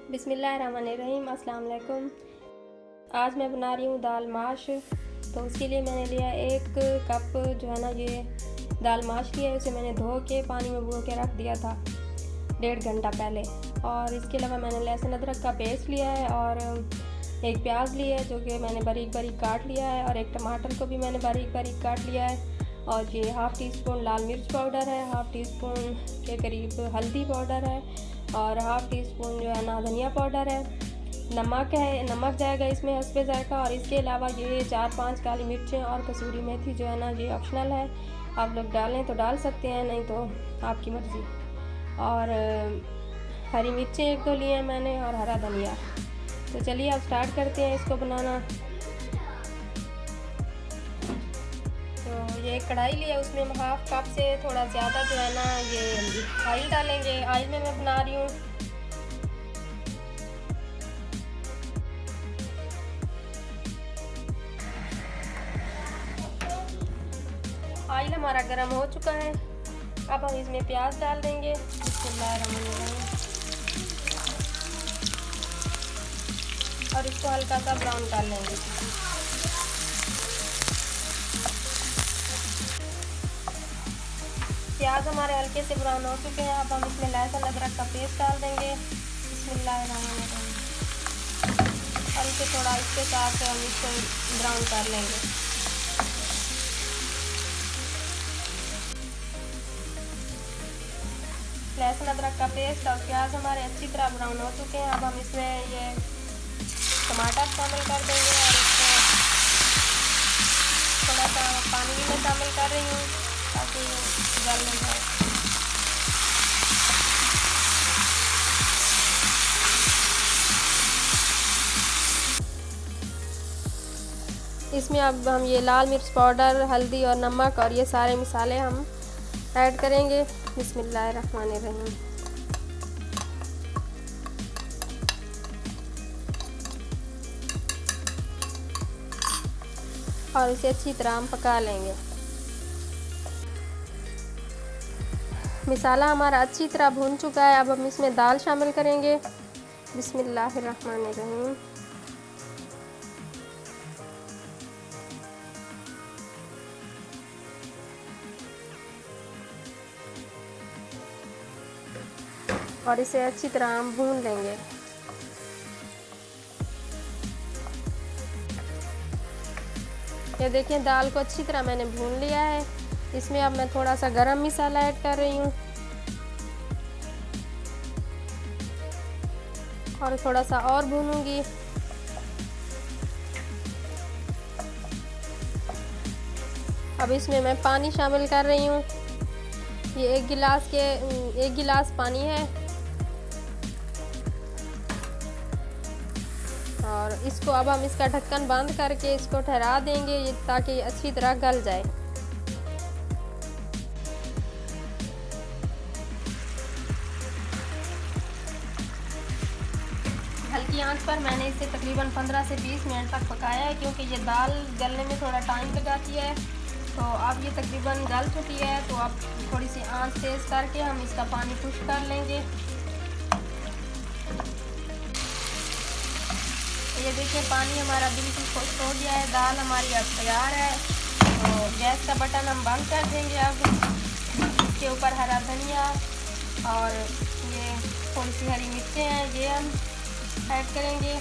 बिस्मिल्लाहिर्रहमानिर्रहीम। अस्सलाम वालेकुम। आज मैं बना रही हूँ दाल माश। तो उसके लिए मैंने लिया 1 कप जो है ना ये दाल माश लिया है। उसे मैंने धो के पानी में भिगो के रख दिया था 1.5 घंटा पहले। और इसके अलावा मैंने लहसुन अदरक का पेस्ट लिया है और 1 प्याज लिया है जो कि मैंने बारीक बारीक काट लिया है, और 1 टमाटर को भी मैंने बारीक बारीक काट लिया है। और ये 1/2 टीस्पून लाल मिर्च पाउडर है, 1/2 टीस्पून के करीब हल्दी पाउडर है, और 1/2 टीस्पून जो है ना धनिया पाउडर है। नमक है, नमक जाएगा इसमें हस्बे ज़ायक़ा। और इसके अलावा ये 4-5 काली मिर्चें और कसूरी मेथी जो है ना ये ऑप्शनल है। आप लोग डालें तो डाल सकते हैं, नहीं तो आपकी मर्ज़ी। और हरी मिर्चें 1-2 लिए हैं मैंने, और हरा धनिया। तो चलिए अब स्टार्ट करते हैं इसको बनाना। तो ये कढ़ाई लिया, उसमें हम 1/2 कप से थोड़ा ज़्यादा जो है ना ये ऑयल डालेंगे। ऑयल में मैं बना रही हूँ। ऑयल हमारा गर्म हो चुका है। अब हम इसमें प्याज डाल देंगे। बिस्मिल्लाहिर्रहमानिर्रहीम। और इसको हल्का सा ब्राउन कर लेंगे। प्याज हमारे हल्के से ब्राउन हो चुके हैं। अब हम इसमें लहसुन अदरक का पेस्ट डाल देंगे। बिस्मिल्लाहिर्रहमानिर्रहीम। और इसे थोड़ा इसके साथ हम इसको ब्राउन कर लेंगे। लहसुन अदरक का पेस्ट और प्याज हमारे अच्छी तरह ब्राउन हो चुके हैं। अब हम इसमें ये टमाटर शामिल कर देंगे, और इसको थोड़ा सा पानी भी मैं शामिल कर रही हूँ ताकि गल न जाए। इसमें अब हम ये लाल मिर्च पाउडर, हल्दी और नमक और ये सारे मसाले हम ऐड करेंगे। बिस्मिल्लाहिर्रहमानिर्रहीम। और इसे अच्छी तरह हम पका लेंगे। मसाला हमारा अच्छी तरह भून चुका है। अब हम इसमें दाल शामिल करेंगे। बिस्मिल्लाहिर्रहमानिर्रहीम। और इसे अच्छी तरह हम भून लेंगे। ये देखिए दाल को अच्छी तरह मैंने भून लिया है। इसमें अब मैं थोड़ा सा गरम मसाला ऐड कर रही हूँ, और थोड़ा सा और भूनूंगी। अब इसमें मैं पानी शामिल कर रही हूँ। ये 1 गिलास पानी है। और इसको अब हम इसका ढक्कन बंद करके इसको ठहरा देंगे ताकि अच्छी तरह गल जाए। हल्की आंच पर मैंने इसे तकरीबन 15 से 20 मिनट तक पकाया है, क्योंकि ये दाल गलने में थोड़ा टाइम लगाती है। तो अब ये तकरीबन गल चुकी है। तो अब थोड़ी सी आंच तेज़ करके हम इसका पानी खुश्क कर लेंगे। ये देखिए पानी हमारा बिल्कुल खुश्क हो गया है। दाल हमारी अब तैयार है। तो गैस का बटन हम बंद कर देंगे। अब इसके ऊपर हरा धनिया और ये थोड़ी सी हरी मिर्चें हैं, ये हम ऐड करेंगे,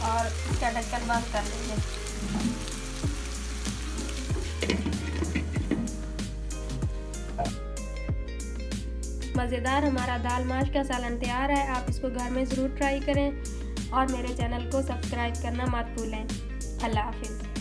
और इसका ढक्कन बंद कर लेंगे। मज़ेदार हमारा दाल माश का सालन तैयार है। आप इसको घर में ज़रूर ट्राई करें, और मेरे चैनल को सब्सक्राइब करना मत भूलें। अल्लाह हाफिज़।